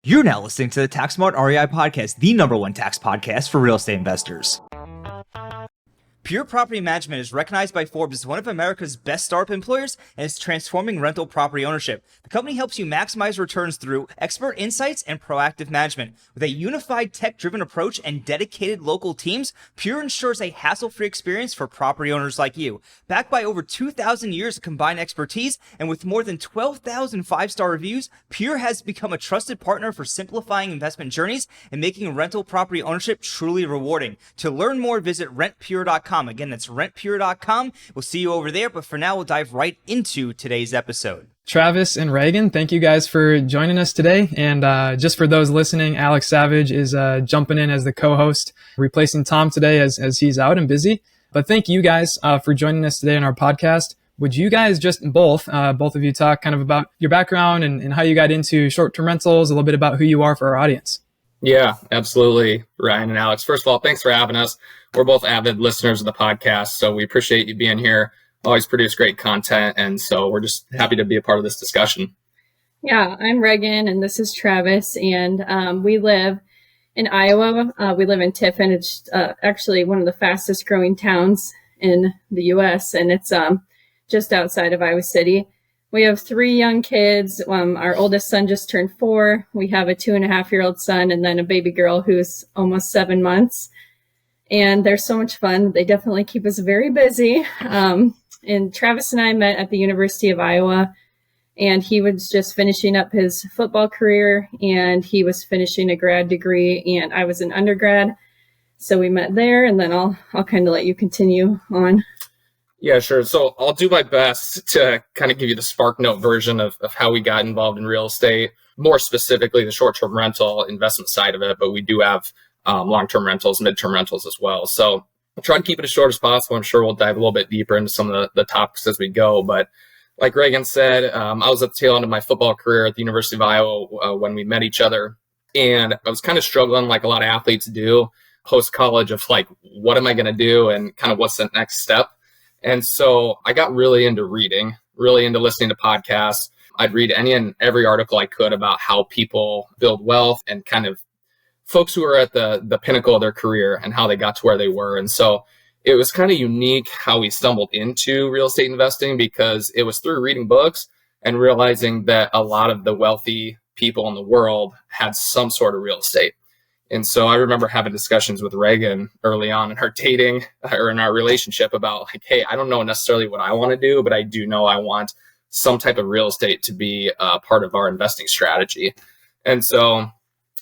You're now listening to the Tax Smart REI Podcast, the number one tax podcast for real estate investors. Pure Property Management is recognized by Forbes as one of America's best startup employers and is transforming rental property ownership. The company helps you maximize returns through expert insights and proactive management. With a unified tech-driven approach and dedicated local teams, Pure ensures a hassle-free experience for property owners like you. Backed by over 2,000 years of combined expertise and with more than 12,000 five-star reviews, Pure has become a trusted partner for simplifying investment journeys and making rental property ownership truly rewarding. To learn more, visit rentpure.com. Again, that's rentpure.com. We'll see you over there, but for now, we'll dive right into today's episode. Travis and Regan, thank you guys for joining us today. And just for those listening, Alex Savage is jumping in as the co-host, replacing Tom today as he's out and busy. But thank you guys for joining us today on our podcast. Would you guys just both of you talk kind of about your background and how you got into short-term rentals, a little bit about who you are for our audience? Yeah, absolutely, Ryan and Alex. First of all, thanks for having us. We're both avid listeners of the podcast, so we appreciate you being here. Always produce great content, and so we're just happy to be a part of this discussion. Yeah, I'm Regan, and this is Travis, and we live in Iowa. We live in Tiffin. It's actually one of the fastest growing towns in the U.S., and it's just outside of Iowa City. We have 3 young kids. Our oldest son just turned 4. We have a 2.5-year-old son and then a baby girl who's almost 7 months. And they're so much fun. They definitely keep us very busy. And Travis and I met at the University of Iowa, and he was just finishing up his football career, and he was finishing a grad degree, and I was an undergrad. So we met there, and then I'll kind of let you continue on. Yeah, sure. So I'll do my best to kind of give you the Spark Note version of how we got involved in real estate, more specifically the short-term rental investment side of it, but we do have long-term rentals, mid-term rentals as well. So I'll try to keep it as short as possible. I'm sure we'll dive a little bit deeper into some of the topics as we go. But like Reagan said, I was at the tail end of my football career at the University of Iowa when we met each other. And I was kind of struggling, like a lot of athletes do, post-college, of like, what am I going to do and kind of what's the next step? And so I got really into reading, really into listening to podcasts. I'd read any and every article I could about how people build wealth and kind of folks who are at the pinnacle of their career and how they got to where they were. And so it was kind of unique how we stumbled into real estate investing, because it was through reading books and realizing that a lot of the wealthy people in the world had some sort of real estate. And so I remember having discussions with Regan early on in our dating or in our relationship about like, hey, I don't know necessarily what I want to do, but I do know I want some type of real estate to be part of our investing strategy. And so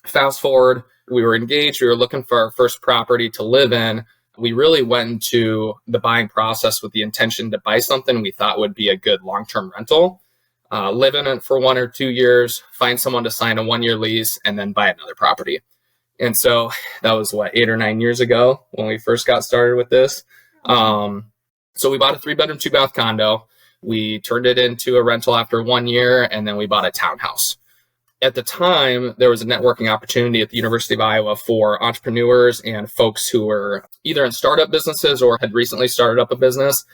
fast forward, we were engaged. We were looking for our first property to live in. We really went into the buying process with the intention to buy something we thought would be a good long-term rental, live in it for 1 or 2 years, find someone to sign a 1-year lease, and then buy another property. And so that was 8 or 9 years ago when we first got started with this. So we bought a 3-bedroom, 2-bath condo. We turned it into a rental after 1 year, and then we bought a townhouse. At the time, there was a networking opportunity at the University of Iowa for entrepreneurs and folks who were either in startup businesses or had recently started up a business.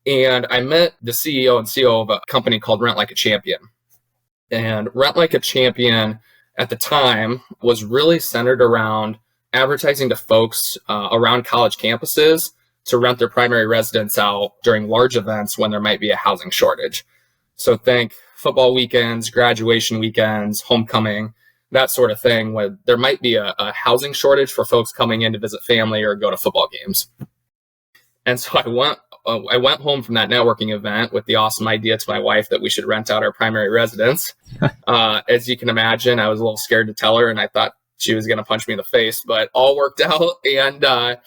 And I met the CEO and COO of a company called Rent Like a Champion. And Rent Like a Champion at the time was really centered around advertising to folks around college campuses to rent their primary residence out during large events when there might be a housing shortage. So think football weekends, graduation weekends, homecoming, that sort of thing, where there might be a housing shortage for folks coming in to visit family or go to football games. And so I went home from that networking event with the awesome idea to my wife that we should rent out our primary residence. As you can imagine, I was a little scared to tell her, and I thought she was going to punch me in the face, but all worked out, and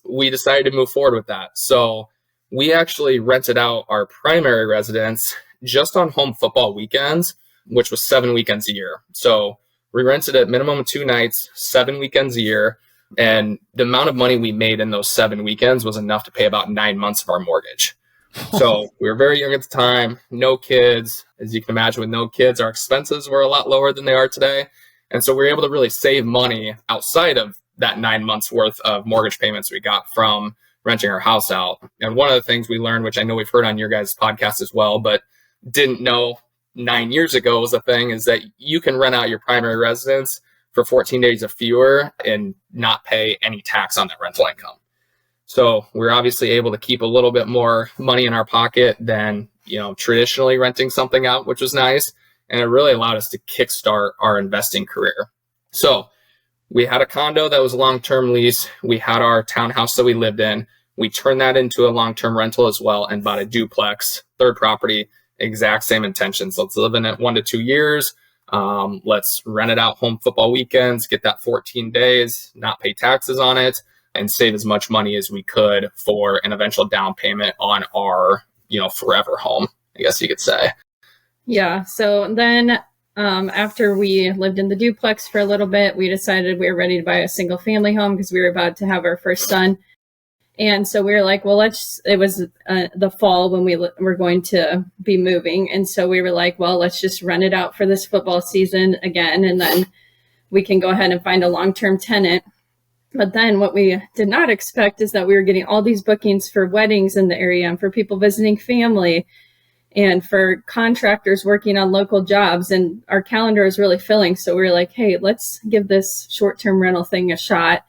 we decided to move forward with that. So we actually rented out our primary residence just on home football weekends, which was 7 weekends a year. So we rented it minimum of 2 nights, 7 weekends a year. And the amount of money we made in those 7 weekends was enough to pay about 9 months of our mortgage. So we were very young at the time, no kids. As you can imagine, with no kids, our expenses were a lot lower than they are today. And so we were able to really save money outside of that 9 months worth of mortgage payments we got from renting our house out. And one of the things we learned, which I know we've heard on your guys' podcast as well, but didn't know 9 years ago was a thing, is that you can rent out your primary residence for 14 days or fewer and not pay any tax on that rental income. So we're obviously able to keep a little bit more money in our pocket than, traditionally renting something out, which was nice. And it really allowed us to kickstart our investing career. So we had a condo that was a long-term lease. We had our townhouse that we lived in. We turned that into a long-term rental as well and bought a duplex, third property, exact same intentions. Let's live in it 1 to 2 years. Let's rent it out home football weekends, get that 14 days, not pay taxes on it, and save as much money as we could for an eventual down payment on our, forever home, I guess you could say. Yeah. So then after we lived in the duplex for a little bit, we decided we were ready to buy a single family home because we were about to have our first son. And so we were like, well, it was the fall when we were going to be moving. And so we were like, well, let's just rent it out for this football season again. And then we can go ahead and find a long-term tenant. But then what we did not expect is that we were getting all these bookings for weddings in the area and for people visiting family and for contractors working on local jobs. And our calendar is really filling. So we were like, hey, let's give this short-term rental thing a shot,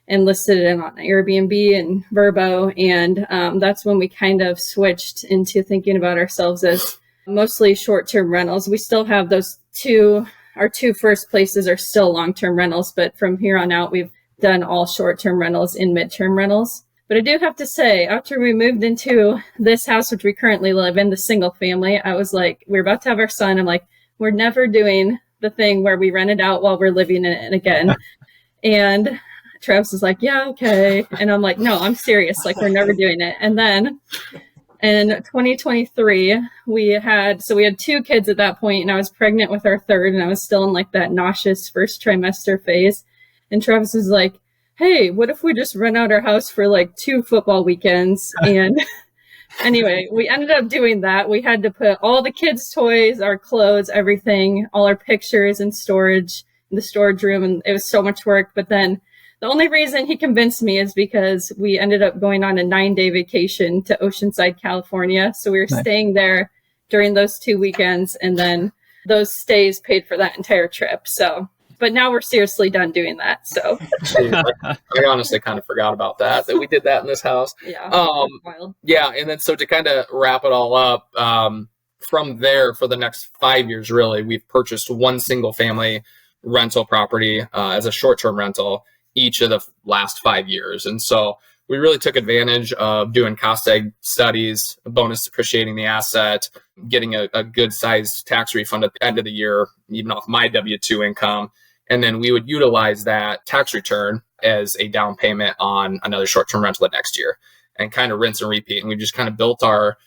and listed it on Airbnb and Vrbo. And that's when we kind of switched into thinking about ourselves as mostly short-term rentals. We still have our two first places are still long-term rentals, but from here on out, we've done all short-term rentals and midterm rentals. But I do have to say, after we moved into this house, which we currently live in, the single family, I was like, we're about to have our son. I'm like, we're never doing the thing where we rent it out while we're living in it again. And Travis is like, yeah, okay. And I'm like, no, I'm serious. Like, we're never doing it. And then in 2023, we had 2 kids at that point, and I was pregnant with our third, and I was still in like that nauseous first trimester phase. And Travis was like, hey, what if we just rent out our house for like 2 football weekends? And anyway, we ended up doing that. We had to put all the kids' toys, our clothes, everything, all our pictures in storage, in the storage room. And it was so much work. But then the only reason he convinced me is because we ended up going on a 9-day vacation to Oceanside, California. So we were staying there during those 2 weekends. And then those stays paid for that entire trip. So, but now we're seriously done doing that. So I honestly kind of forgot about that we did that in this house. Yeah. Wild. Yeah. And then so to kind of wrap it all up, from there for the next 5 years, really, we've purchased 1 single family rental property as a short-term rental each of the last 5 years. And so we really took advantage of doing cost seg studies, bonus depreciating the asset, getting a good sized tax refund at the end of the year, even off my W-2 income. And then we would utilize that tax return as a down payment on another short-term rental the next year, and kind of rinse and repeat. And we just kind of built our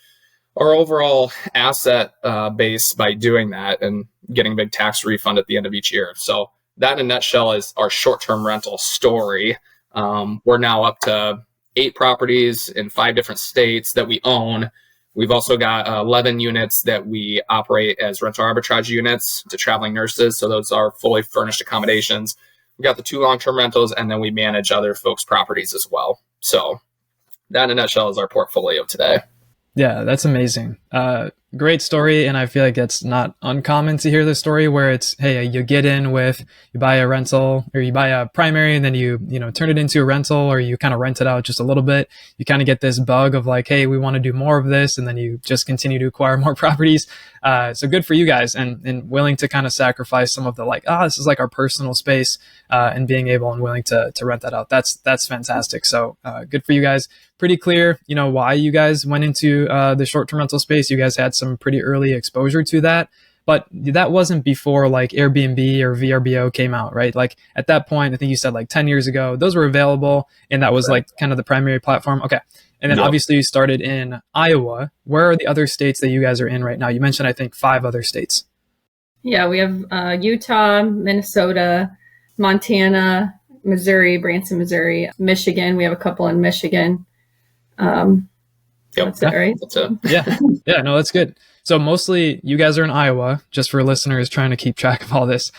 overall asset base by doing that and getting a big tax refund at the end of each year. So that in a nutshell is our short-term rental story. We're now up to 8 properties in 5 different states that we own. We've also got 11 units that we operate as rental arbitrage units to traveling nurses. So those are fully furnished accommodations. We got the 2 long-term rentals, and then we manage other folks' properties as well. So that in a nutshell is our portfolio today. Yeah, that's amazing. Great story. And I feel like it's not uncommon to hear this story where it's, hey, you get in with, you buy a rental or you buy a primary and then you turn it into a rental, or you kind of rent it out just a little bit. You kind of get this bug of like, hey, we want to do more of this. And then you just continue to acquire more properties. So good for you guys and willing to kind of sacrifice some of the like, this is like our personal space, and being able and willing to rent that out. That's fantastic. So good for you guys. Pretty clear, why you guys went into the short-term rental space. You guys had some pretty early exposure to that, but that wasn't before like Airbnb or VRBO came out, right? Like at that point, I think you said like 10 years ago, those were available, and that was like kind of the primary platform. Okay. And then obviously you started in Iowa. Where are the other states that you guys are in right now? You mentioned, I think, 5 other states. Yeah, we have Utah, Minnesota, Montana, Missouri, Branson, Missouri, Michigan. We have a couple in Michigan. That's it, right? That's it. Yeah, no, that's good. So mostly you guys are in Iowa, just for listeners trying to keep track of all this.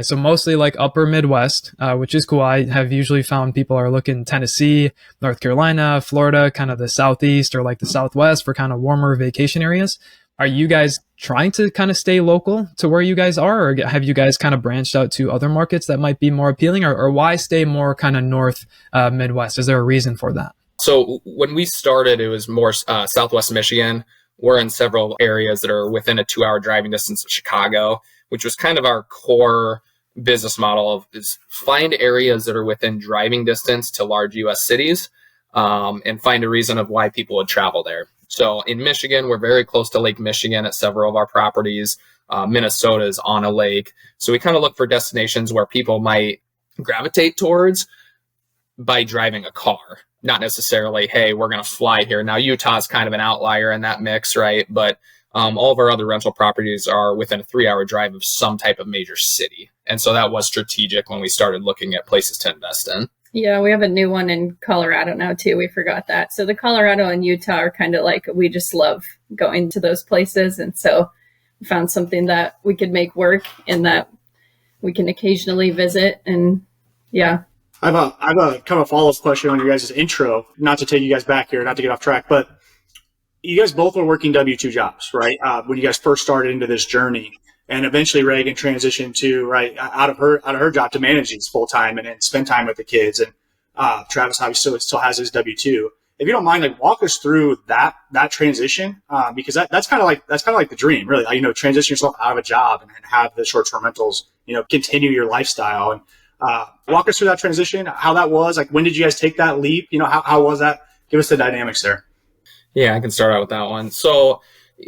So mostly like upper Midwest, which is cool. I have usually found people are looking Tennessee, North Carolina, Florida, kind of the Southeast or like the Southwest for kind of warmer vacation areas. Are you guys trying to kind of stay local to where you guys are, or have you guys kind of branched out to other markets that might be more appealing, or why stay more kind of north, Midwest? Is there a reason for that? So when we started, it was more Southwest Michigan. We're in several areas that are within a 2-hour driving distance of Chicago, which was kind of our core business model is find areas that are within driving distance to large U.S. cities, and find a reason of why people would travel there. So in Michigan, we're very close to Lake Michigan at several of our properties. Minnesota is on a lake. So we kind of look for destinations where people might gravitate towards by driving a car, not necessarily, hey, we're going to fly here. Now, Utah's kind of an outlier in that mix, right? But all of our other rental properties are within a 3-hour drive of some type of major city. And so that was strategic when we started looking at places to invest in. Yeah, we have a new one in Colorado now too. We forgot that. So the Colorado and Utah are kind of like, we just love going to those places. And so we found something that we could make work and that we can occasionally visit. And yeah. I have a kind of follow-up question on your guys' intro, not to take you guys back here, not to get off track, but you guys both were working W-2 jobs, right? When you guys first started into this journey. And eventually Regan transitioned to out of her job to manage these full time and spend time with the kids. And Travis obviously still has his W-2. If you don't mind, walk us through that transition, because that's kind of like the dream, really. Transition yourself out of a job and have the short-term rentals, continue your lifestyle. And walk us through that transition, how that was. When did you guys take that leap? How was that? Give us the dynamics there. Yeah, I can start out with that one. So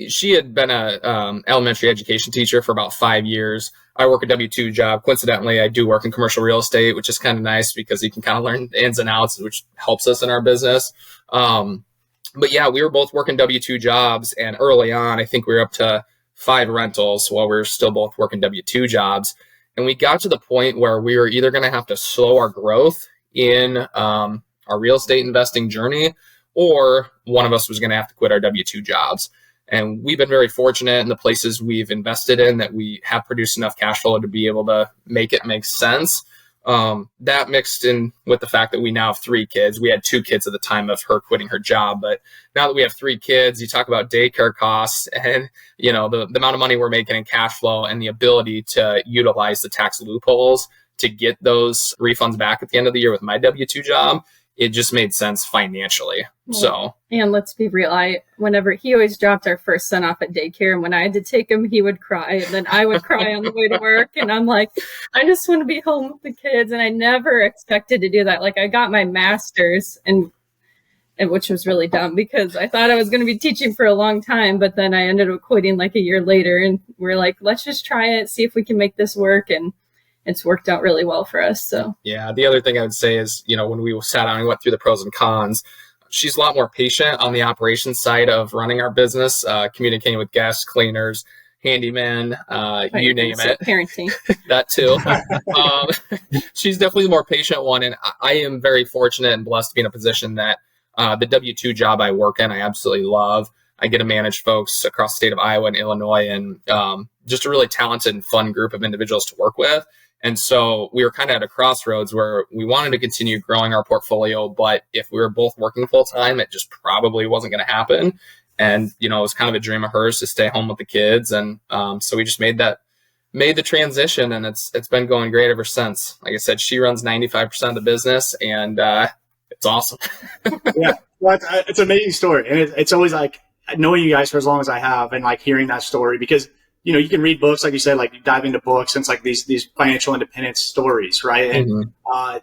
she had been a elementary education teacher for about 5 years. I work a W-2 job. Coincidentally, I do work in commercial real estate, which is kind of nice because you can kind of learn the ins and outs, which helps us in our business. But yeah, we were both working W-2 jobs. And early on, I think we were up to 5 rentals while we were still both working W-2 jobs. And we got to the point where we were either going to have to slow our growth in our real estate investing journey, or one of us was going to have to quit our W-2 jobs. And we've been very fortunate in the places we've invested in that we have produced enough cash flow to be able to make it make sense. That mixed in with the fact that we now have 3 kids. We had 2 kids at the time of her quitting her job. But now that we have 3 kids, you talk about daycare costs and, the amount of money we're making in cash flow and the ability to utilize the tax loopholes to get those refunds back at the end of the year with my W-2 job. It just made sense financially. So, and let's be real. Whenever he always dropped our first son off at daycare, and when I had to take him, he would cry, and then I would cry on the way to work. And I'm like, I just want to be home with the kids. And I never expected to do that. I got my master's, and which was really dumb because I thought I was going to be teaching for a long time, but then I ended up quitting a year later. And we're like, let's just try it, see if we can make this work. And it's worked out really well for us. So yeah, the other thing I would say is, when we sat down and went through the pros and cons, she's a lot more patient on the operations side of running our business, communicating with guests, cleaners, handyman, you name it. Parenting. That too. She's definitely the more patient one. And I am very fortunate and blessed to be in a position that the W-2 job I work in, I absolutely love. I get to manage folks across the state of Iowa and Illinois, and just a really talented and fun group of individuals to work with. And so we were kind of at a crossroads where we wanted to continue growing our portfolio, but if we were both working full time, it just probably wasn't going to happen. And, it was kind of a dream of hers to stay home with the kids. And so we just made the transition, and it's been going great ever since. Like I said, she runs 95% of the business, and it's awesome. Yeah, well, it's an amazing story. And it's always knowing you guys for as long as I have and hearing that story, because you can read books, like you said, you dive into books, and it's these financial independence stories, right? And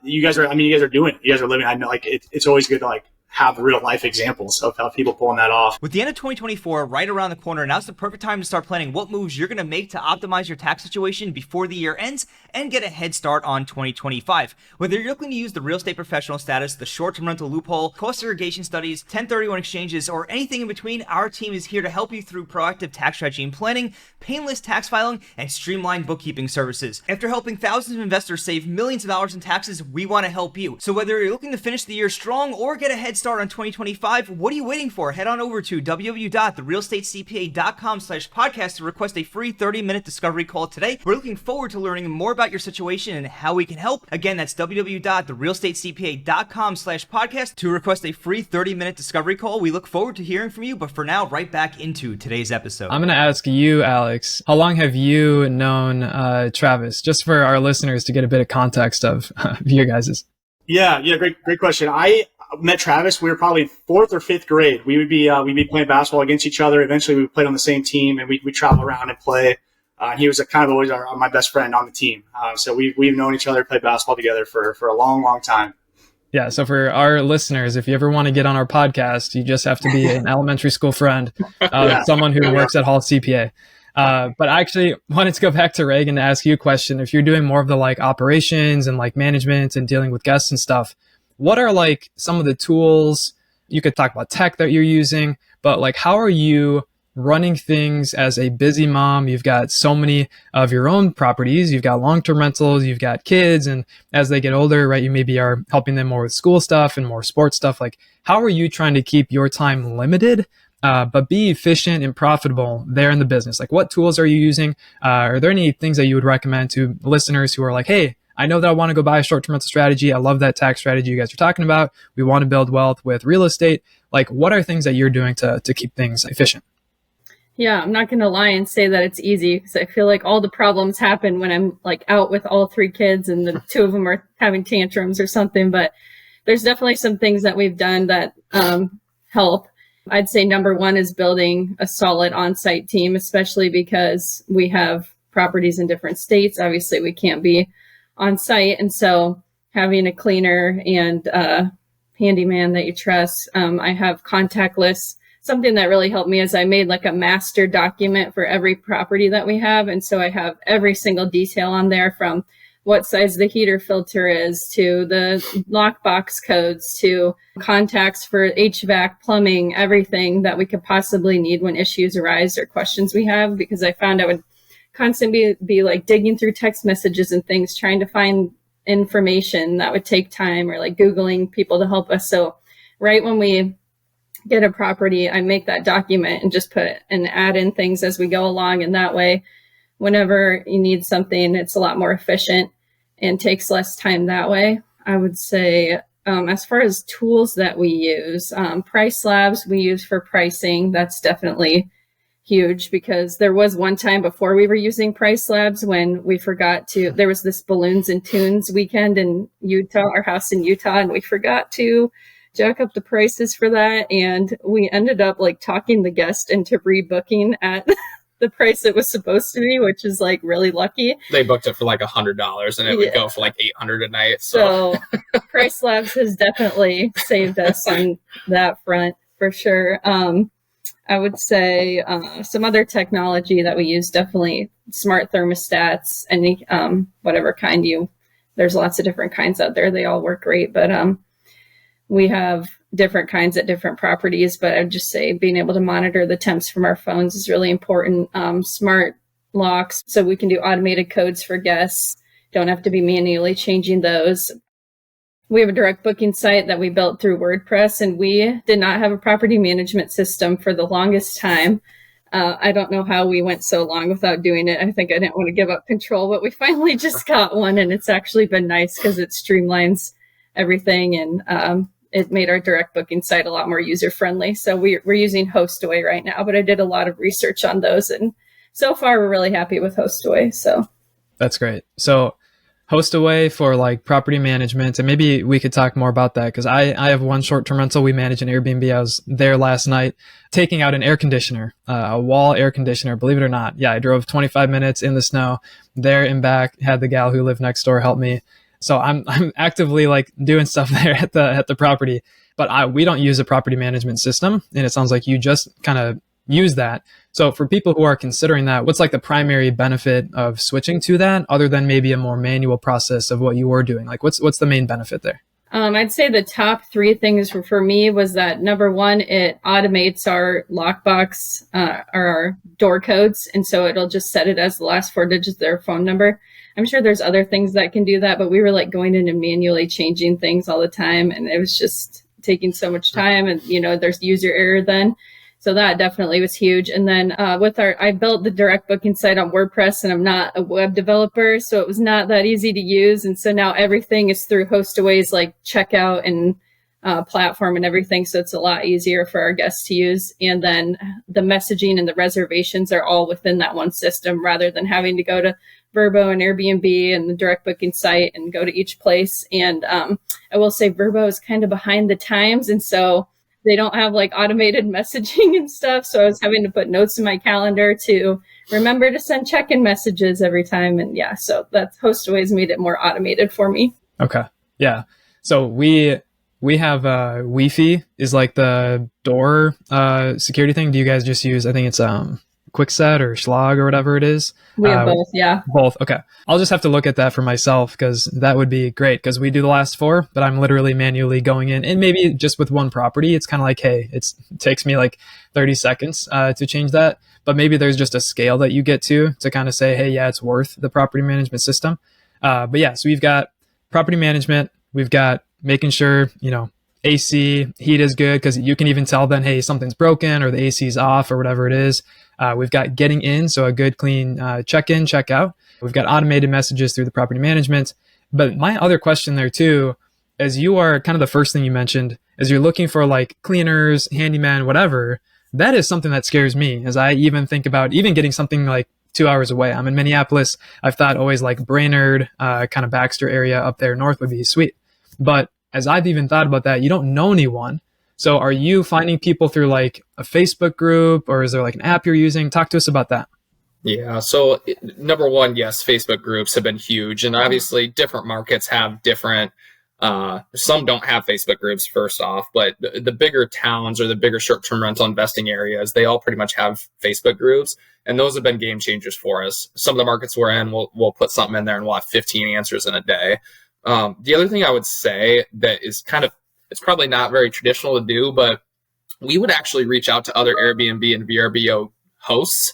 you guys are doing it. You guys are living. I know, it's always good to have real life examples of how people pulling that off. With the end of 2024 right around the corner, now's the perfect time to start planning what moves you're going to make to optimize your tax situation before the year ends and get a head start on 2025. Whether you're looking to use the real estate professional status, the short-term rental loophole, cost segregation studies, 1031 exchanges, or anything in between, our team is here to help you through proactive tax strategy and planning, painless tax filing, and streamlined bookkeeping services. After helping thousands of investors save millions of dollars in taxes, we want to help you. So whether you're looking to finish the year strong or get a head start start on 2025? What are you waiting for? Head on over to www.therealestatecpa.com/podcast to request a free 30-minute discovery call today. We're looking forward to learning more about your situation and how we can help. Again, that's www.therealestatecpa.com/podcast to request a free 30-minute discovery call. We look forward to hearing from you, but for now, right back into today's episode. I'm going to ask you, Alex, how long have you known Travis, just for our listeners to get a bit of context of you guys'? Yeah, great question. I met Travis. We were probably fourth or fifth grade. We'd be playing basketball against each other. Eventually, we played on the same team, and we travel around and play. He was kind of always my best friend on the team. So we've known each other, played basketball together for a long time. Yeah. So for our listeners, if you ever want to get on our podcast, you just have to be an elementary school friend, someone who works at Hall CPA. But I actually wanted to go back to Regan to ask you a question. If you're doing more of the like operations and like management and dealing with guests and stuff, what are like some of the tools? You could talk about tech that you're using, but like, how are you running things as a busy mom? You've got so many of your own properties. You've got long-term rentals, you've got kids. And as they get older, right, you maybe are helping them more with school stuff and more sports stuff. Like, how are you trying to keep your time limited, but be efficient and profitable there in the business? Like, what tools are you using? Are there any things that you would recommend to listeners who are like, hey, I know that I want to go buy a short-term rental strategy. I love that tax strategy you guys are talking about. We want to build wealth with real estate. Like, what are things that you're doing to keep things efficient? Yeah, I'm not going to lie and say that it's easy, because I feel like all the problems happen when I'm like out with all three kids and the two of them are having tantrums or something. But there's definitely some things that we've done that help. I'd say number one is building a solid on-site team, especially because we have properties in different states. Obviously, we can't be on site. And so having a cleaner and handyman that you trust. I have contact lists. Something that really helped me is I made like a master document for every property that we have. And so I have every single detail on there, from what size the heater filter is, to the lockbox codes, to contacts for HVAC, plumbing, everything that we could possibly need when issues arise or questions we have. Because I found I would constantly be like digging through text messages and things, trying to find information that would take time, or like Googling people to help us. So right when we get a property, I make that document and just put and add in things as we go along. And that way, whenever you need something, it's a lot more efficient and takes less time that way. I would say, as far as tools that we use, Price Labs we use for pricing. That's definitely huge, because there was one time before we were using Price Labs when we forgot to, there was this Balloons and Tunes weekend in Utah, our house in Utah, and we forgot to jack up the prices for that. And we ended up like talking the guest into rebooking at the price it was supposed to be, which is like really lucky. They booked it for like $100 and it would go for like $800 a night. So Price Labs has definitely saved us on that front for sure. I would say some other technology that we use, definitely smart thermostats, any whatever kind there's lots of different kinds out there. They all work great, but we have different kinds at different properties. But I'd just say being able to monitor the temps from our phones is really important. Smart locks, so we can do automated codes for guests. Don't have to be manually changing those. We have a direct booking site that we built through WordPress, and we did not have a property management system for the longest time. I don't know how we went so long without doing it. I think I didn't want to give up control, but we finally just got one, and it's actually been nice because it streamlines everything, and it made our direct booking site a lot more user-friendly. So we're using HostAway right now, but I did a lot of research on those, and so far we're really happy with HostAway. So that's great. So HostAway for like property management, and maybe we could talk more about that, because I have one short-term rental. We manage an Airbnb. I was there last night taking out an air conditioner, a wall air conditioner, believe it or not. Yeah, I drove 25 minutes in the snow there and back, had the gal who lived next door help me. So I'm actively like doing stuff there at the property, but we don't use a property management system. And it sounds like you just kind of use that. So for people who are considering that, what's like the primary benefit of switching to that, other than maybe a more manual process of what you were doing? Like what's the main benefit there? I'd say the top three things for me was that, number one, it automates our lockbox or our door codes. And so it'll just set it as the last four digits of their phone number. I'm sure there's other things that can do that, but we were like going in and manually changing things all the time. And it was just taking so much time, and there's user error then. So that definitely was huge. And then I built the direct booking site on WordPress, and I'm not a web developer, so it was not that easy to use. And so now everything is through HostAway's like checkout and platform and everything. So it's a lot easier for our guests to use. And then the messaging and the reservations are all within that one system, rather than having to go to Vrbo and Airbnb and the direct booking site and go to each place. And I will say Vrbo is kind of behind the times. And so they don't have like automated messaging and stuff. So I was having to put notes in my calendar to remember to send check-in messages every time. And yeah, so that's HostAway's made it more automated for me. Okay. Yeah. So we have Wi-Fi is like the door security thing. Do you guys just use, I think it's Quickset or Schlag or whatever it is? We have both, yeah. Both. Okay. I'll just have to look at that for myself, because that would be great, because we do the last 4, but I'm literally manually going in, and maybe just with one property, it's kind of like, hey, it takes me like 30 seconds to change that. But maybe there's just a scale that you get to kind of say, hey, yeah, it's worth the property management system. But yeah, so we've got property management. We've got making sure, AC, heat is good, because you can even tell then, hey, something's broken or the AC is off or whatever it is. We've got getting in, so a good, clean check-in, check-out. We've got automated messages through the property management. But my other question there too, as you are kind of the first thing you mentioned, is you're looking for like cleaners, handyman, whatever. That is something that scares me, as I even think about even getting something like 2 hours away. I'm in Minneapolis. I've thought always like Brainerd, kind of Baxter area up there north would be sweet. But as I've even thought about that, you don't know anyone. So are you finding people through like a Facebook group, or is there like an app you're using? Talk to us about that. Yeah. So number one, yes, Facebook groups have been huge. And obviously different markets have different, some don't have Facebook groups first off, but the bigger towns or the bigger short-term rental investing areas, they all pretty much have Facebook groups. And those have been game changers for us. Some of the markets we're in, we'll put something in there and we'll have 15 answers in a day. The other thing I would say that is it's probably not very traditional to do, but we would actually reach out to other Airbnb and VRBO hosts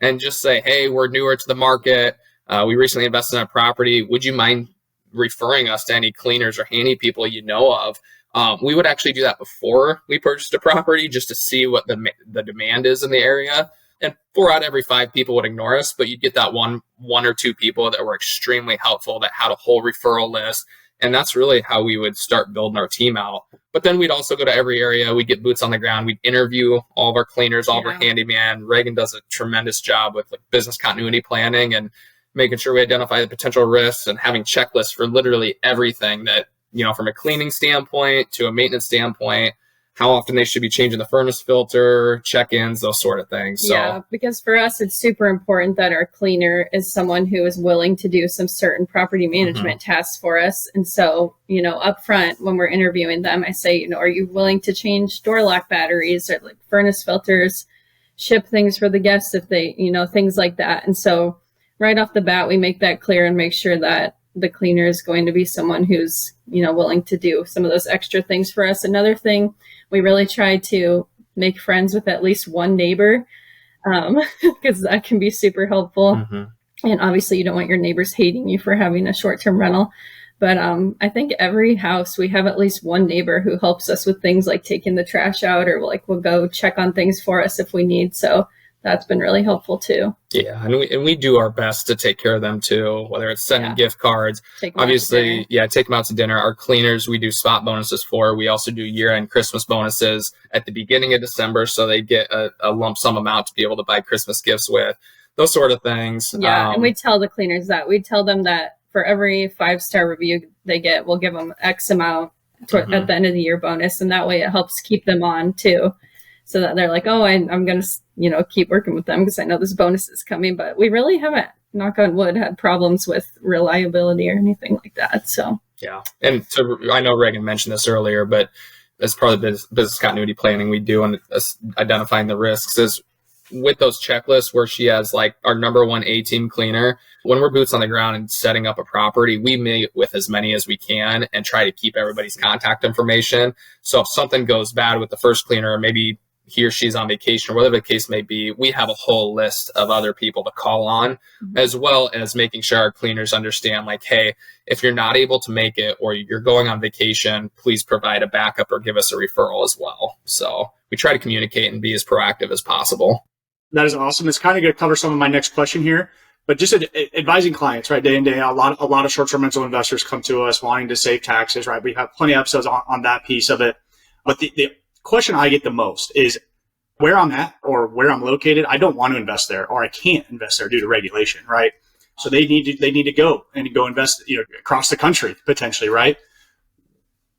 and just say, hey, we're newer to the market. We recently invested in a property. Would you mind referring us to any cleaners or handy people you know of? We would actually do that before we purchased a property, just to see what the demand is in the area. And 4 out of every 5 people would ignore us, but you'd get that one or two people that were extremely helpful, that had a whole referral list. And that's really how we would start building our team out. But then we'd also go to every area. We'd get boots on the ground. We'd interview all of our cleaners, all of our handyman. Reagan does a tremendous job with like business continuity planning and making sure we identify the potential risks and having checklists for literally everything that, from a cleaning standpoint to a maintenance standpoint, how often they should be changing the furnace filter, check-ins, those sort of things. So, yeah, because for us, it's super important that our cleaner is someone who is willing to do some certain property management tasks for us. And so, up front, when we're interviewing them, I say, are you willing to change door lock batteries or like furnace filters, ship things for the guests if they, things like that. And so right off the bat, we make that clear and make sure that the cleaner is going to be someone who's, willing to do some of those extra things for us. Another thing, we really try to make friends with at least one neighbor, because that can be super helpful. And obviously you don't want your neighbors hating you for having a short-term rental. But I think every house, we have at least one neighbor who helps us with things like taking the trash out, or like will go check on things for us if we need. So that's been really helpful too. Yeah, and we do our best to take care of them too, whether it's sending gift cards. Obviously, take them out to dinner. Our cleaners, we do spot bonuses for. We also do year-end Christmas bonuses at the beginning of December, so they get a lump sum amount to be able to buy Christmas gifts with. Those sort of things. Yeah, and we tell the cleaners that. We tell them that for every 5-star review they get, we'll give them X amount at the end of the year bonus, and that way it helps keep them on too. So that they're like, oh, I'm going to, keep working with them because I know this bonus is coming. But we really haven't, knock on wood, had problems with reliability or anything like that. So, yeah. And so I know Reagan mentioned this earlier, but as part of the business continuity planning we do and identifying the risks is with those checklists where she has like our number one A-team cleaner. When we're boots on the ground and setting up a property, we meet with as many as we can and try to keep everybody's contact information. So if something goes bad with the first cleaner, maybe he or she's on vacation or whatever the case may be, we have a whole list of other people to call on, as well as making sure our cleaners understand like, hey, if you're not able to make it or you're going on vacation, please provide a backup or give us a referral as well. So we try to communicate and be as proactive as possible. That is awesome. It's kind of going to cover some of my next question here, but just advising clients, right, day in, day out. A lot of short-term rental investors come to us wanting to save taxes, right? We have plenty of episodes on that piece of it. But the question I get the most is where I'm at or where I'm located. I don't want to invest there, or I can't invest there due to regulation, right? So they need to go invest, across the country potentially, right?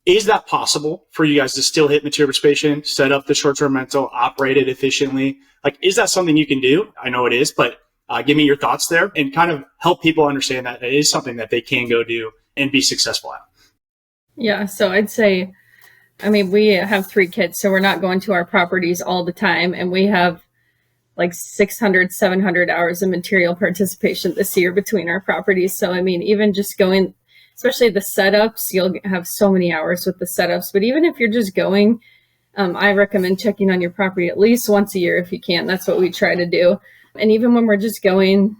Is that possible for you guys to still hit material participation, set up the short-term rental, operate it efficiently? Like, is that something you can do? I know it is, but give me your thoughts there and kind of help people understand that it is something that they can go do and be successful at. Yeah. So I'd say, we have 3 kids, so we're not going to our properties all the time. And we have like 600, 700 hours of material participation this year between our properties. So, even just going, especially the setups, you'll have so many hours with the setups. But even if you're just going, I recommend checking on your property at least once a year if you can. That's what we try to do. And even when we're just going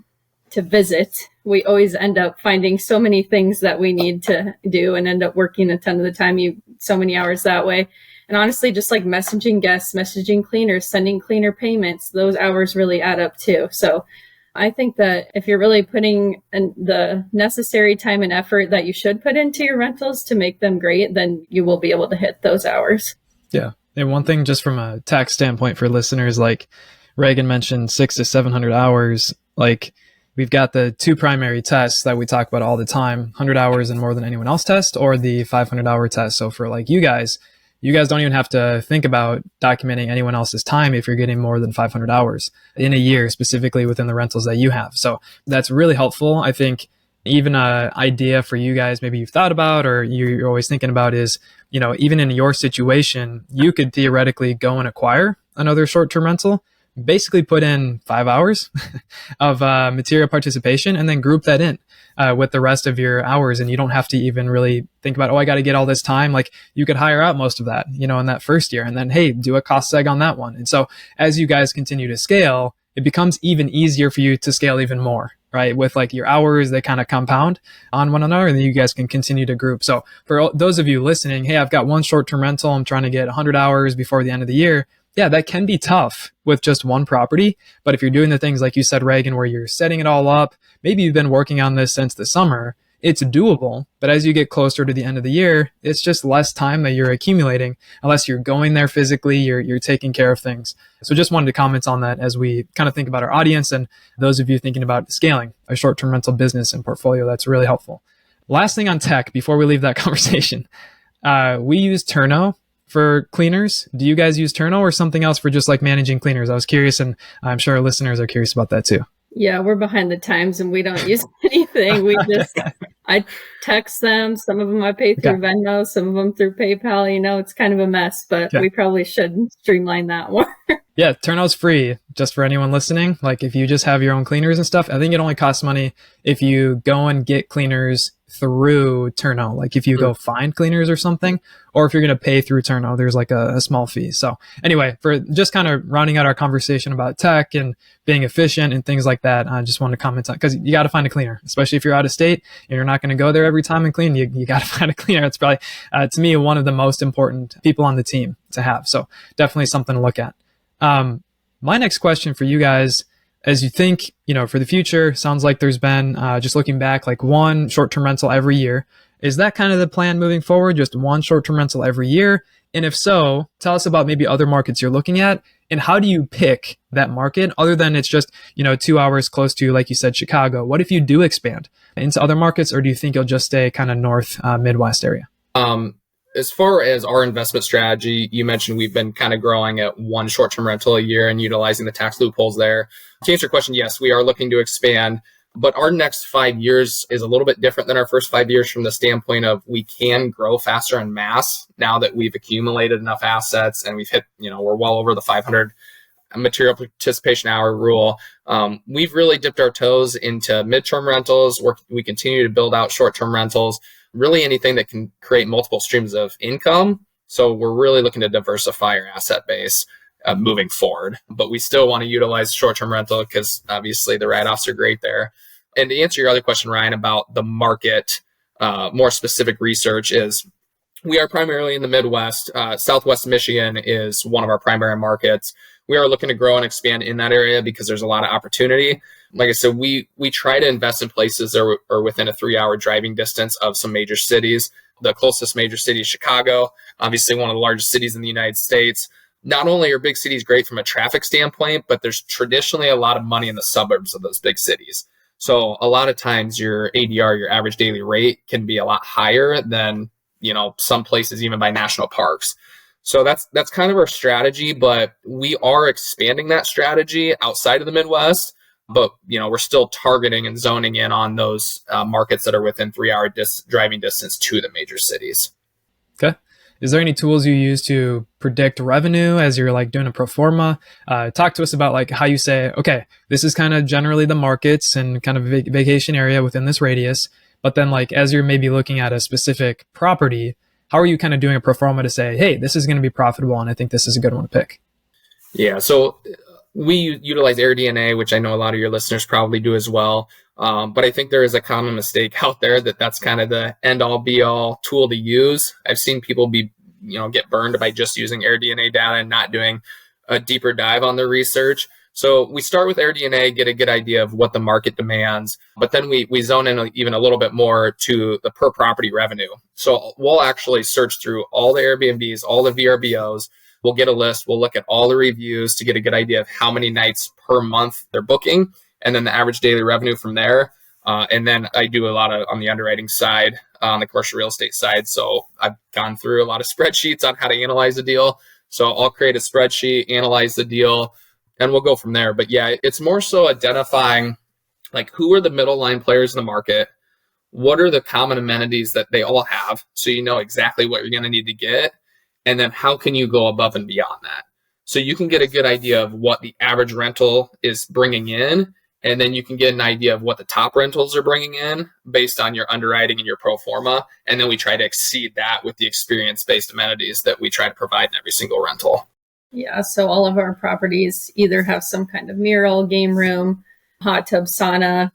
to visit, we always end up finding so many things that we need to do and end up working a ton of the time, so many hours that way. And honestly, just like messaging guests, messaging cleaners, sending cleaner payments, those hours really add up too. So I think that if you're really putting in the necessary time and effort that you should put into your rentals to make them great, then you will be able to hit those hours. Yeah. And one thing just from a tax standpoint for listeners, like Regan mentioned 600 to 700 hours, like we've got the 2 primary tests that we talk about all the time, 100 hours and more than anyone else test, or the 500 hour test. So for like you guys don't even have to think about documenting anyone else's time if you're getting more than 500 hours in a year, specifically within the rentals that you have. So that's really helpful. I think even an idea for you guys, maybe you've thought about or you're always thinking about is, even in your situation, you could theoretically go and acquire another short-term rental, basically put in 5 hours of material participation and then group that in with the rest of your hours. And you don't have to even really think about, I got to get all this time. Like you could hire out most of that, in that first year and then, hey, do a cost seg on that one. And so as you guys continue to scale, it becomes even easier for you to scale even more, right? With like your hours, they kind of compound on one another and then you guys can continue to group. So for those of you listening, hey, I've got one short-term rental. I'm trying to get 100 hours before the end of the year. Yeah, that can be tough with just one property. But if you're doing the things like you said, Reagan, where you're setting it all up, maybe you've been working on this since the summer, it's doable. But as you get closer to the end of the year, it's just less time that you're accumulating. Unless you're going there physically, you're taking care of things. So just wanted to comment on that as we kind of think about our audience and those of you thinking about scaling a short-term rental business and portfolio. That's really helpful. Last thing on tech before we leave that conversation, we use Turno for cleaners. Do you guys use Turno or something else for just like managing cleaners? I was curious, and I'm sure our listeners are curious about that too. Yeah, we're behind the times and we don't use anything. I text them. Some of them I pay through Venmo, some of them through PayPal. It's kind of a mess, but we probably should streamline that more. Yeah, Turno's free just for anyone listening. Like if you just have your own cleaners and stuff, I think it only costs money if you go and get cleaners through Turno. Like if you go find cleaners or something, or if you're going to pay through Turno, there's like a small fee. So anyway, for just kind of rounding out our conversation about tech and being efficient and things like that, I just wanted to comment on, because you got to find a cleaner, especially if you're out of state and you're not going to go there every time and clean. You got to find a cleaner. It's probably, to me, one of the most important people on the team to have. So definitely something to look at. My next question for you guys, as you think, for the future, sounds like there's been, just looking back, like one short-term rental every year. Is that kind of the plan moving forward? Just one short-term rental every year? And if so, tell us about maybe other markets you're looking at and how do you pick that market other than it's just, 2 hours close to, like you said, Chicago? What if you do expand into other markets, or do you think you'll just stay kind of north, Midwest area? As far as our investment strategy, you mentioned we've been kind of growing at one short-term rental a year and utilizing the tax loopholes there. To answer your question, yes, we are looking to expand, but our next 5 years is a little bit different than our first 5 years from the standpoint of we can grow faster en masse now that we've accumulated enough assets and we've hit, we're well over the 500 material participation hour rule. We've really dipped our toes into midterm rentals. We continue to build out short-term rentals, really anything that can create multiple streams of income. So we're really looking to diversify our asset base. moving forward. But we still want to utilize short-term rental because obviously the write-offs are great there. And to answer your other question, Ryan, about the market, more specific research is we are primarily in the Midwest. Southwest Michigan is one of our primary markets. We are looking to grow and expand in that area because there's a lot of opportunity. Like I said, we try to invest in places that are within a 3-hour driving distance of some major cities. The closest major city is Chicago, obviously one of the largest cities in the United States. Not only are big cities great from a traffic standpoint, but there's traditionally a lot of money in the suburbs of those big cities. So a lot of times your ADR, your average daily rate, can be a lot higher than, some places even by national parks. So that's kind of our strategy, but we are expanding that strategy outside of the Midwest. But, we're still targeting and zoning in on those markets that are within 3-hour driving distance to the major cities. Okay. Is there any tools you use to predict revenue as you're like doing a pro forma? Talk to us about like how you say, okay, this is kind of generally the markets and kind of vacation area within this radius. But then like, as you're maybe looking at a specific property, how are you kind of doing a pro forma to say, hey, this is going to be profitable and I think this is a good one to pick? Yeah. So we utilize AirDNA, which I know a lot of your listeners probably do as well. But I think there is a common mistake out there that's kind of the end all be all tool to use. I've seen people get burned by just using AirDNA data and not doing a deeper dive on their research. So we start with AirDNA, get a good idea of what the market demands, but then we zone in even a little bit more to the per property revenue. So we'll actually search through all the Airbnbs, all the VRBOs. We'll get a list. We'll look at all the reviews to get a good idea of how many nights per month they're booking, and then the average daily revenue from there. And then I do a lot on the underwriting side, on the commercial real estate side. So I've gone through a lot of spreadsheets on how to analyze a deal. So I'll create a spreadsheet, analyze the deal, and we'll go from there. But yeah, it's more so identifying like who are the middle line players in the market? What are the common amenities that they all have? So you know exactly what you're going to need to get. And then how can you go above and beyond that? So you can get a good idea of what the average rental is bringing in. And then you can get an idea of what the top rentals are bringing in based on your underwriting and your pro forma. And then we try to exceed that with the experience-based amenities that we try to provide in every single rental. Yeah, so all of our properties either have some kind of mural, game room, hot tub, sauna.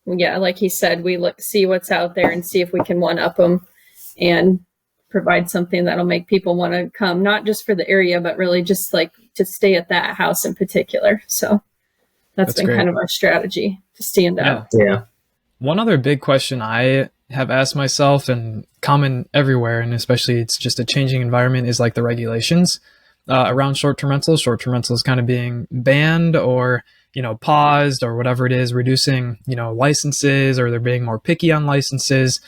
Yeah, like he said, we see what's out there and see if we can one-up them and provide something that'll make people want to come, not just for the area, but really just like to stay at that house in particular. So that's been great. Kind of our strategy to stand out. Yeah. One other big question I have asked myself and common everywhere, and especially it's just a changing environment, is like the regulations around short-term rentals. Short-term rentals kind of being banned or, paused or whatever it is, reducing, licenses, or they're being more picky on licenses.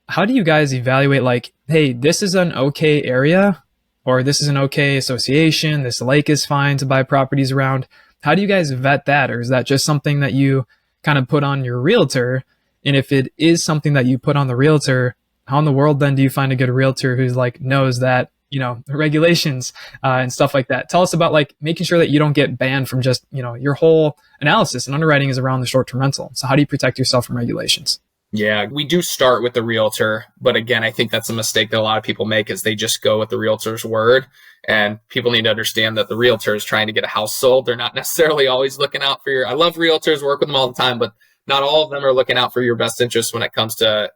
How do you guys evaluate like, hey, this is an okay area, or this is an okay association, this lake is fine to buy properties around? How do you guys vet that? Or is that just something that you kind of put on your realtor? And if it is something that you put on the realtor, how in the world then do you find a good realtor who's like knows that, the regulations and stuff like that? Tell us about like making sure that you don't get banned from just, your whole analysis and underwriting is around the short-term rental. So how do you protect yourself from regulations? Yeah, we do start with the realtor. But again, I think that's a mistake that a lot of people make is they just go with the realtor's word. And people need to understand that the realtor is trying to get a house sold. They're not necessarily always looking out for I love realtors, work with them all the time, but not all of them are looking out for your best interest when it comes to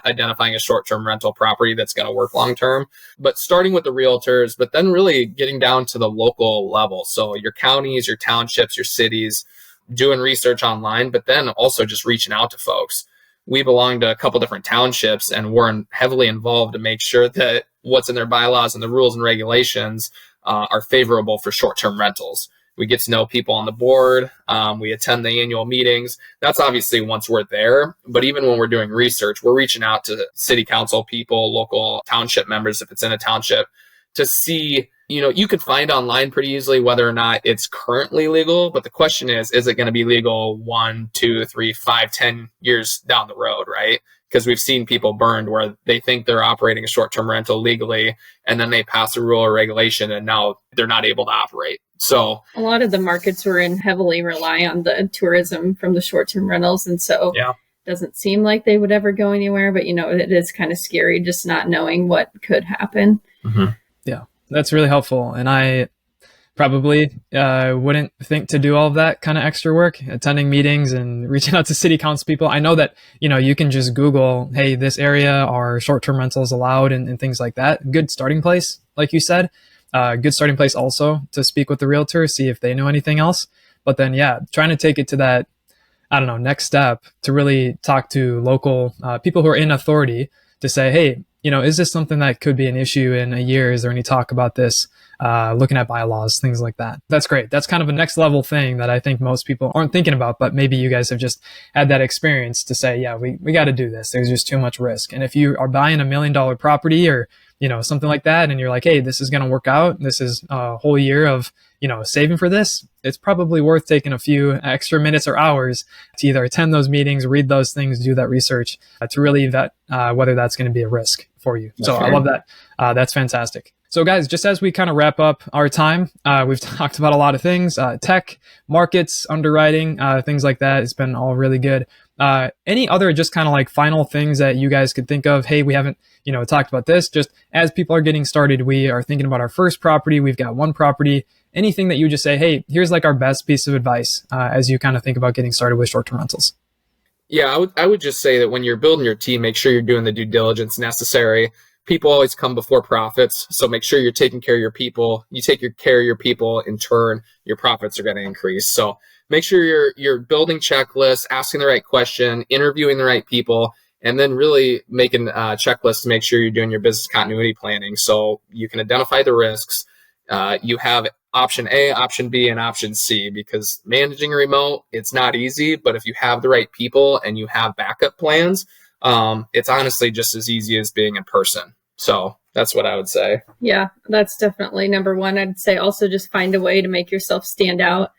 identifying a short-term rental property that's going to work long-term. But starting with the realtors, but then really getting down to the local level. So your counties, your townships, your cities, doing research online, but then also just reaching out to folks. We belong to a couple different townships and we're heavily involved to make sure that what's in their bylaws and the rules and regulations are favorable for short-term rentals. We get to know people on the board. We attend the annual meetings. That's obviously once we're there. But even when we're doing research, we're reaching out to city council people, local township members, if it's in a township, to see, you can find online pretty easily whether or not it's currently legal. But the question is it going to be legal 1, 2, 3, 5, 10 years down the road, right? Because we've seen people burned where they think they're operating a short-term rental legally, and then they pass a rule or regulation, and now they're not able to operate. So a lot of the markets we're in heavily rely on the tourism from the short-term rentals. And so it doesn't seem like they would ever go anywhere, but it is kind of scary just not knowing what could happen. Mm-hmm. Yeah, that's really helpful. And probably wouldn't think to do all of that kind of extra work, attending meetings and reaching out to city council people. I know that, you can just Google, hey, this area are short-term rentals allowed and things like that. Good starting place, like you said. Good starting place also to speak with the realtor, see if they know anything else. But then, trying to take it to that, next step to really talk to local people who are in authority to say, hey, is this something that could be an issue in a year? Is there any talk about this? Looking at bylaws, things like that. That's great. That's kind of a next level thing that I think most people aren't thinking about, but maybe you guys have just had that experience to say, yeah, we got to do this. There's just too much risk. And if you are buying $1 million property or, something like that, and you're like, hey, this is going to work out. This is a whole year of, saving for this. It's probably worth taking a few extra minutes or hours to either attend those meetings, read those things, do that research to really vet whether that's going to be a risk for you. So I love that. That's fantastic. So guys, just as we kind of wrap up our time, we've talked about a lot of things, tech, markets, underwriting, things like that. It's been all really good. Any other just kind of like final things that you guys could think of? Hey, we haven't, talked about this. Just as people are getting started, we are thinking about our first property. We've got one property. Anything that you just say, hey, here's like our best piece of advice as you kind of think about getting started with short-term rentals. Yeah, I would just say that when you're building your team, make sure you're doing the due diligence necessary. People always come before profits. So make sure you're taking care of your people. You take care of your people, in turn, your profits are going to increase. So make sure you're building checklists, asking the right question, interviewing the right people, and then really making checklists to make sure you're doing your business continuity planning. So you can identify the risks. You have option A, option B, and option C, because managing remote, it's not easy, but if you have the right people and you have backup plans, it's honestly just as easy as being in person. So that's what I would say. Yeah, that's definitely number one. I'd say also just find a way to make yourself stand out.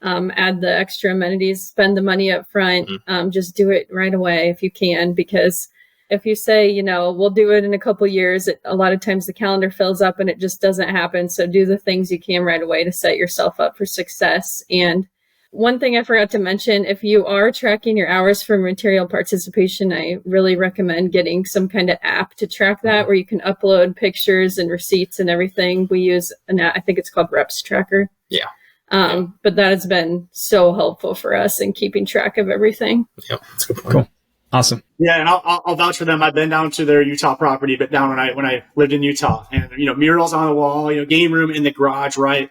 Add the extra amenities, spend the money up front. Just do it right away if you can, because if you say, we'll do it in a couple years, a lot of times the calendar fills up and it just doesn't happen. So do the things you can right away to set yourself up for success. And one thing I forgot to mention, if you are tracking your hours for material participation, I really recommend getting some kind of app to track that, where you can upload pictures and receipts and everything. We use an app, I think it's called Reps Tracker. Yeah. But that has been so helpful for us in keeping track of everything. Yep, that's a good point. Cool. Awesome. Yeah, and I'll vouch for them. I've been down to their Utah property, but down when I lived in Utah, and murals on the wall, game room in the garage, right?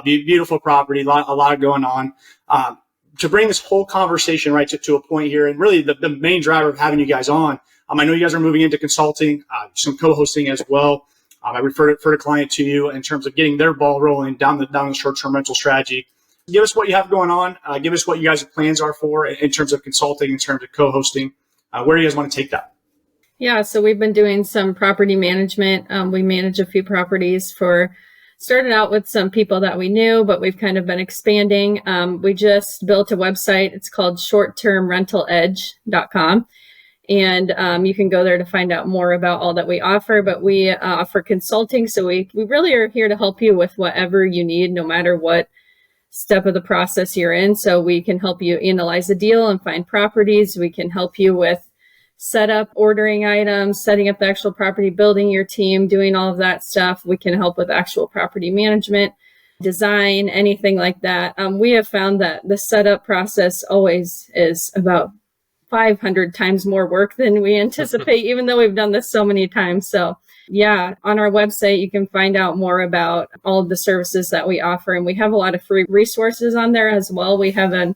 Beautiful property, a lot going on. To bring this whole conversation right to a point here, and really the main driver of having you guys on, I know you guys are moving into consulting, some co-hosting as well. I referred a client to you in terms of getting their ball rolling down the short-term rental strategy. Give us what you have going on. Give us what you guys' plans are for in terms of consulting, in terms of co-hosting. Where do you guys want to take that? Yeah, so we've been doing some property management. We manage a few properties started out with some people that we knew, but we've kind of been expanding. We just built a website. It's called shorttermrentaledge.com. And you can go there to find out more about all that we offer, but we offer consulting. So we really are here to help you with whatever you need, no matter what step of the process you're in. So we can help you analyze a deal and find properties. We can help you with setup, ordering items, setting up the actual property, building your team, doing all of that stuff. We can help with actual property management, design, anything like that. We have found that the setup process always is about 500 times more work than we anticipate, even though we've done this so many times. So yeah, on our website, you can find out more about all of the services that we offer. And we have a lot of free resources on there as well. We have an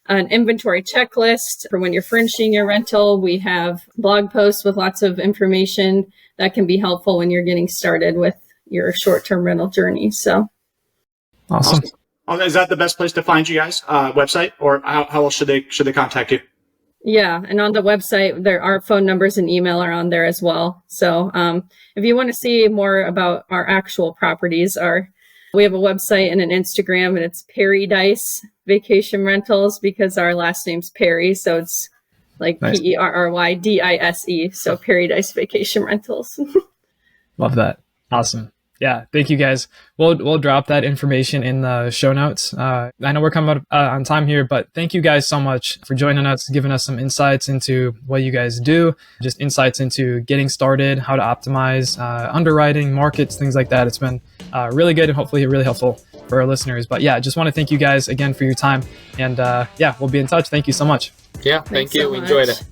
inventory checklist for when you're furnishing your rental. We have blog posts with lots of information that can be helpful when you're getting started with your short-term rental journey. So awesome. Is that the best place to find you guys? Website, or how else should they contact you? Yeah. And on the website, there are phone numbers and email are on there as well. So if you want to see more about our actual properties, we have a website and an Instagram, and it's Perry Dice Vacation Rentals, because our last name's Perry. So it's like nice. PERRYDISE. So Perry Dice Vacation Rentals. Love that. Awesome. Yeah. Thank you guys. We'll drop that information in the show notes. I know we're coming up on time here, but thank you guys so much for joining us, giving us some insights into what you guys do, just insights into getting started, how to optimize, underwriting, markets, things like that. It's been really good and hopefully really helpful for our listeners. But yeah, just want to thank you guys again for your time. And we'll be in touch. Thank you so much. Yeah, thank Thanks you. so We enjoyed much. it.